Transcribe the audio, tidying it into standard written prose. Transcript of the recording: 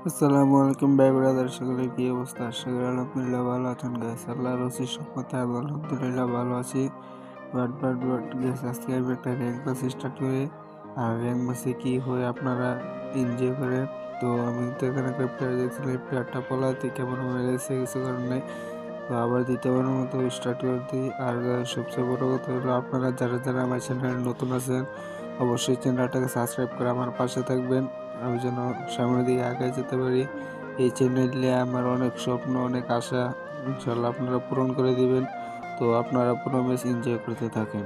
আসসালামু আলাইকুম ভাই ব্রাদার, সকলের কি অবস্থা? আশা করি আলহামদুলিল্লাহ ভালো আছেন গাইস। আল্লাহর রসির সম্মতে আমি আলহামদুলিল্লাহ ভালো আছি। বাট গাইস, আজকে আমি একটা র্যাঙ্ক ম্যাচ স্টার্ট করে আর র্যাঙ্ক ম্যাচে কি হয় আপনারা এনজয় করেন। তো আমি তো এখানে একটা প্লেয়ার দেখছিলাম, এই প্লেয়ারটা পলাতে কেমন হয়ে গেছে কিছু কারণে। তো আবার দ্বিতীয়বারের মতো স্টার্ট করে দিই। আর সবচেয়ে বড় কথা হলো, আপনারা যারা যারা আমার চ্যানেলে নতুন আছেন অবশ্যই চ্যানেলটাকে সাবস্ক্রাইব করে আমার পাশে থাকবেন, আমি যেন সামনের দিকে আগায় যেতে পারি। এই চ্যানেলে আমার অনেক স্বপ্ন, অনেক আশা, ইনশাল্লাহ আপনারা পূরণ করে দিবেন। তো আপনারা পুরো ম্যাচ এনজয় করতে থাকেন।